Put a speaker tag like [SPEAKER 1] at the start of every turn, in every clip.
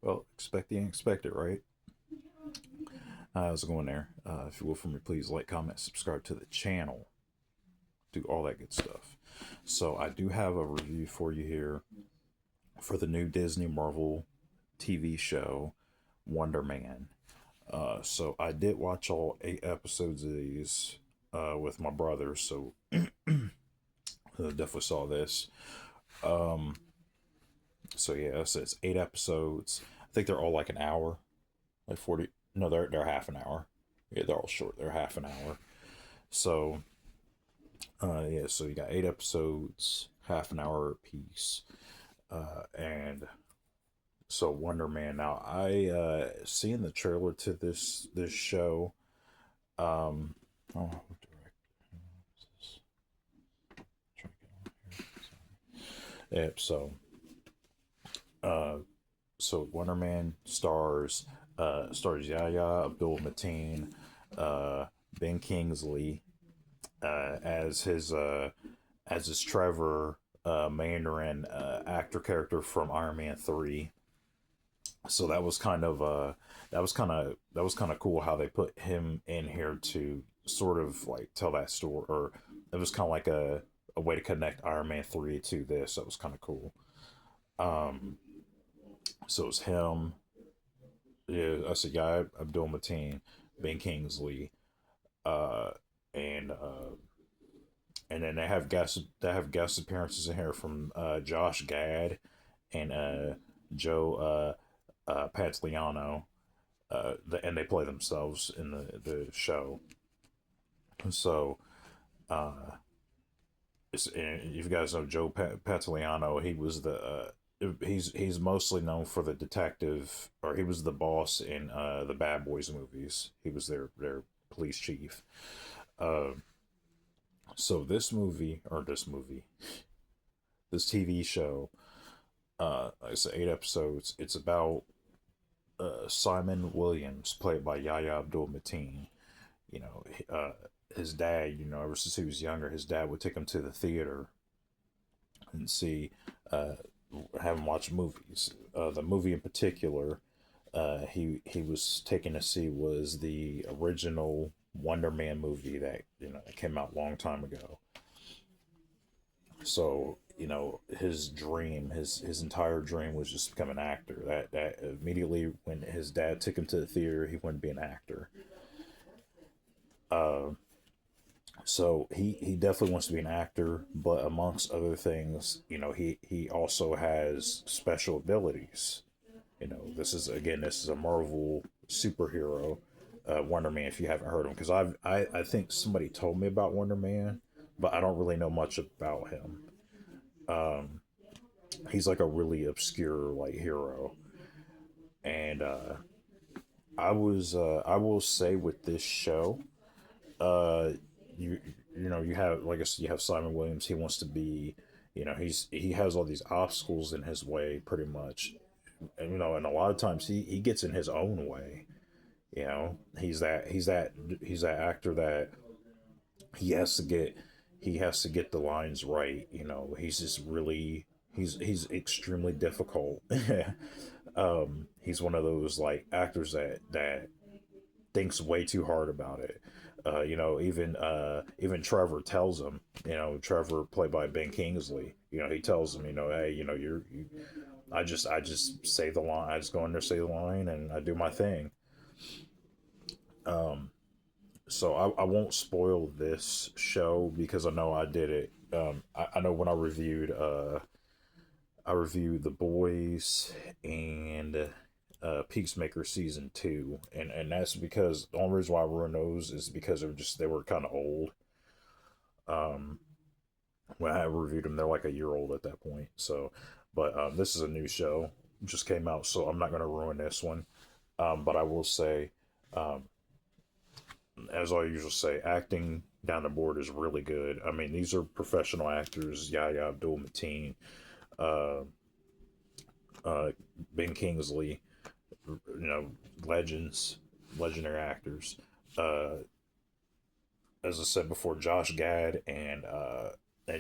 [SPEAKER 1] Well, expect the unexpected, right? How's it going there? If you will, for me, please like, comment, subscribe to the channel, do all that good stuff. So, I do have a review for you here for the new Disney Marvel TV show, Wonder Man. So, I did watch all 8 episodes of these with my brother, so definitely saw this. Um, so, yeah, so it's 8 episodes. I think they're all like an hour, like 40. No, they're half an hour. Yeah, they're all short. They're half an hour. So, yeah, so you got 8 episodes, half an hour apiece, and so Wonder Man. Now, I seen the trailer to this show. Oh, who Yep. Uh, so Wonder Man stars Yahya Abdul Mateen, Ben Kingsley, as his Trevor Mandarin actor character from Iron Man 3. So that was kind of cool how they put him in here to sort of like tell that story, or it was kind of like a way to connect Iron Man 3 to this. That was kind of cool. Um, so it's him. Yeah, I said Guy Abdul Mateen, Ben Kingsley, uh, and then they have guest appearances in here from Josh Gad and Joe Pantoliano, and they play themselves in the show. So, uh, if you guys know Joe Pantoliano, he was he's mostly known for the detective, or he was the boss in the Bad Boys movies. He was their police chief. Uh, so this TV show, it's 8 episodes. It's about Simon Williams, played by Yahya Abdul Mateen. You know, his dad. Ever since he was younger, his dad would take him to the theater and uh, have him watch movies. The movie in particular, he was taken to see was the original Wonder Man movie that that came out a long time ago. So his entire dream was just to become an actor. That immediately when his dad took him to the theater, he wanted to be an actor. Uh, so he definitely wants to be an actor, but amongst other things, he also has special abilities. This is a Marvel superhero, Wonder Man. If you haven't heard him, because I think somebody told me about Wonder Man, but I don't really know much about him. Um, he's like a really obscure like hero, and I will say with this show, uh, you you have, like I said, you have Simon Williams. He wants to be, he has all these obstacles in his way, pretty much, and and a lot of times he gets in his own way. He's that actor that he has to get he has to get the lines right. He's just really he's extremely difficult. He's one of those like actors that thinks way too hard about it. Even Trevor tells him, Trevor, played by Ben Kingsley, he tells him, hey, I just say the line, I just go in there, say the line, and I do my thing. Um, so I won't spoil this show because I know I did it. I know when I reviewed The Boys and Peacemaker season 2, and that's because the only reason why I ruined those is because they were kind of old. Um, when I reviewed them, they're like a year old at that point. So, but this is a new show, just came out, so I'm not going to ruin this one. But I will say, um, as I usually say, acting down the board is really good. I mean, these are professional actors: Yahya Abdul Mateen, uh, uh, Ben Kingsley, you know, legendary actors. Uh, as I said before, Josh Gad and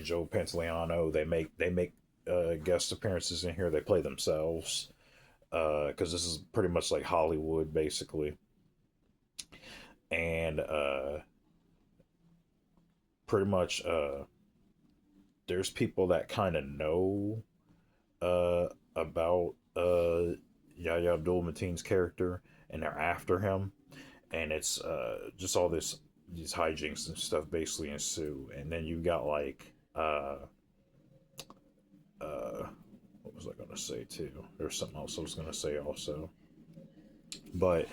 [SPEAKER 1] Joe Pantoliano, they make guest appearances in here. They play themselves. because this is pretty much like Hollywood basically, and pretty much there's people that kind of know about Yahya Abdul Mateen's character, and they're after him, and it's just all this these hijinks and stuff basically ensue, and then you got like what was I gonna say too? There's something else I was gonna say also, but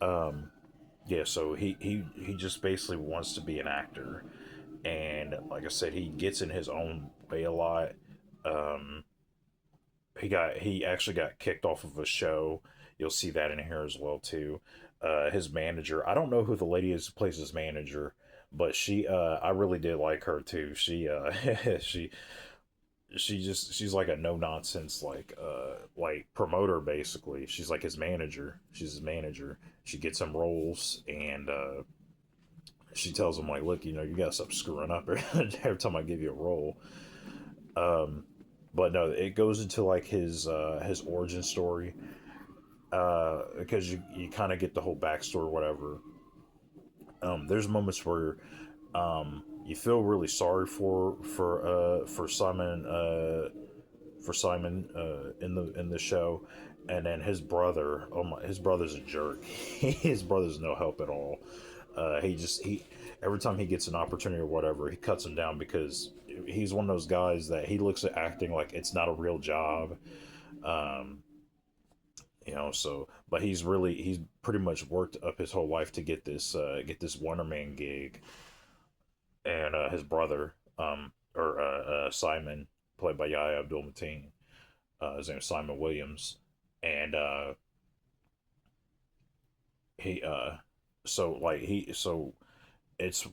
[SPEAKER 1] um, yeah. So he just basically wants to be an actor, and like I said, he gets in his own way a lot. Um, he actually got kicked off of a show. You'll see that in here as well too. His manager, I don't know who the lady is who plays his manager, but she I really did like her too. She she's like a no nonsense like promoter basically. She's like his manager. She's his manager. She gets him roles, and she tells him like, look, you know, you gotta stop screwing up every time I give you a role. Um, but no, it goes into like his origin story, because you kind of get the whole backstory or whatever. There's moments where you feel really sorry for Simon in the show, and then his brother. Oh my, his brother's a jerk. His brother's no help at all. He every time he gets an opportunity or whatever, he cuts him down because he's one of those guys that he looks at acting like it's not a real job. Um, you know, so but he's pretty much worked up his whole life to get this WonderMan gig, and his brother or Simon, played by Yahya Abdul Mateen, his name is Simon Williams, and he so like he so it's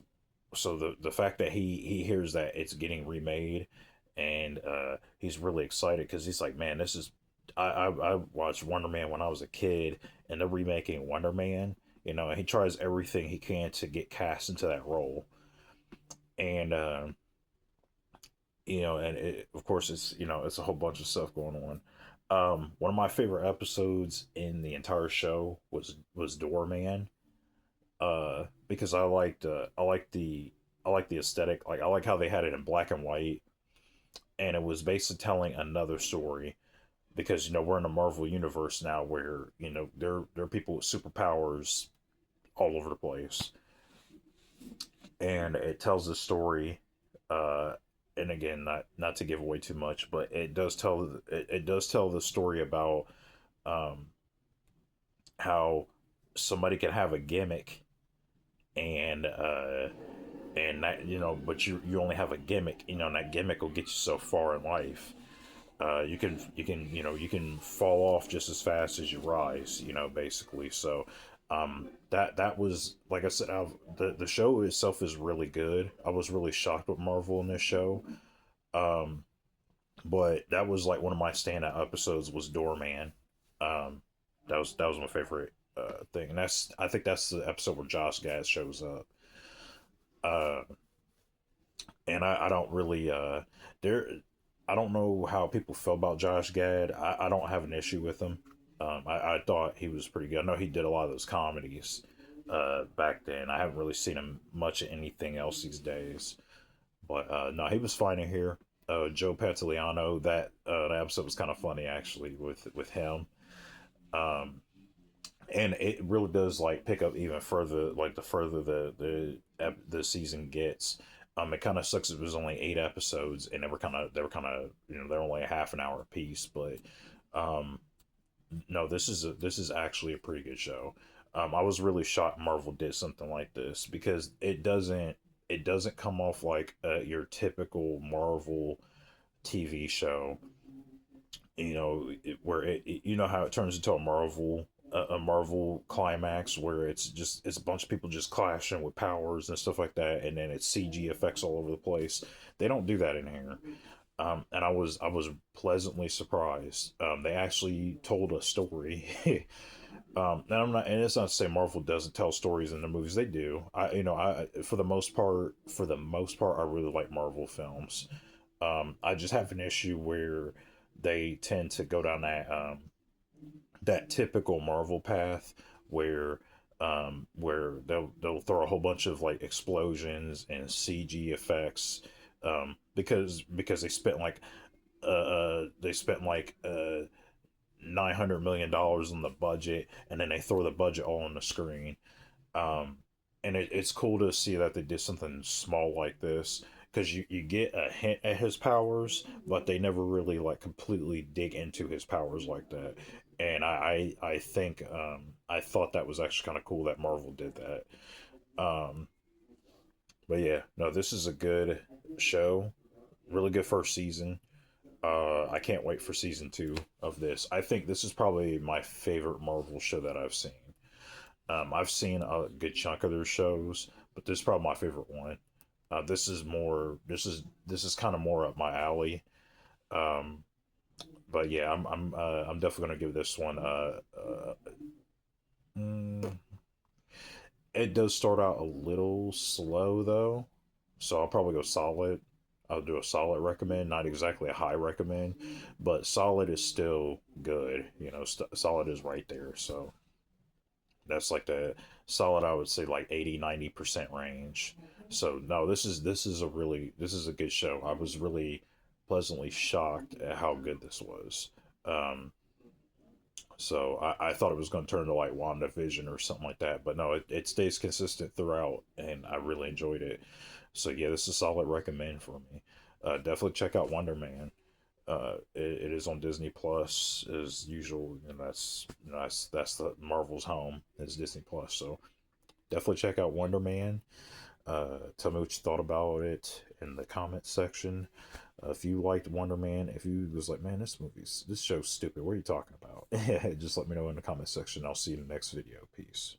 [SPEAKER 1] so the fact that he hears that it's getting remade, and he's really excited because he's like, man, this is I watched Wonder Man when I was a kid, and they're remaking Wonder Man, you know, and he tries everything he can to get cast into that role, and you know, and of course it's, you know, it's a whole bunch of stuff going on. One of my favorite episodes in the entire show was Doorman, because I like the aesthetic. Like I like how they had it in black and white, and it was basically telling another story. Because, you know, we're in a Marvel universe now where, you know, there are people with superpowers all over the place, and it tells the story. Uh, and again, not to give away too much, but it does tell the story about um, how somebody can have a gimmick, and that, you know, but you only have a gimmick, you know, and that gimmick will get you so far in life. You know, you can fall off just as fast as you rise, you know, basically. So that was, like I said, the show itself is really good. I was really shocked with Marvel in this show. Um, but that was like one of my standout episodes was Doorman. Um, that was my favorite thing, and that's I think that's the episode where Josh Gad shows up. Uh, and I don't really there I don't know how people feel about Josh Gad. I don't have an issue with him. I thought he was pretty good. I know he did a lot of those comedies back then. I haven't really seen him much of anything else these days. But no, he was fine in here. Joe Pantoliano, that episode was kind of funny actually with him. Um, and it really does like pick up even further, like the further the season gets. It kind of sucks. It was only 8 episodes, and they were kind of, you know, they're only a half an hour a piece. But um, no, this is actually a pretty good show. I was really shocked Marvel did something like this because it doesn't come off like your typical Marvel TV show, you know, you know how it turns into a Marvel climax where it's a bunch of people just clashing with powers and stuff like that, and then it's CG effects all over the place. They don't do that in here, and I was pleasantly surprised. They actually told a story. And I'm not, and it's not to say Marvel doesn't tell stories in the movies. They do. I for the most part, I really like Marvel films. I just have an issue where they tend to go down that. that typical Marvel path where they'll throw a whole bunch of like explosions and CG effects, because they spent like $900 million on the budget, and then they throw the budget all on the screen. um, and it's cool to see that they did something small like this, because you get a hint at his powers, but they never really like completely dig into his powers like that. And I think I thought that was actually kind of cool that Marvel did that. Um, but yeah, no, this is a good show, really good first season. I can't wait for season two of this. I think this is probably my favorite Marvel show that I've seen. I've seen a good chunk of their shows, but this is probably my favorite one. This is more. This is kind of more up my alley. Um, but yeah, I'm definitely gonna give this one. Mm, it does start out a little slow though, so I'll probably go solid. I'll do a solid recommend, not exactly a high recommend, but solid is still good. Solid is right there. So that's like the solid, I would say like 80-90% range. So no, this is a good show. I was really pleasantly shocked at how good this was. um so I thought it was going to turn to like WandaVision or something like that, but no, it stays consistent throughout, and I really enjoyed it. So yeah, this is a solid recommend for me. Definitely check out WonderMan. It is on Disney Plus as usual, and that's the Marvel's home is Disney Plus. So definitely check out WonderMan. Tell me what you thought about it in the comments section. If you liked WonderMan, if you was like, man, this show's stupid, what are you talking about? Just let me know in the comment section. I'll see you in the next video. Peace.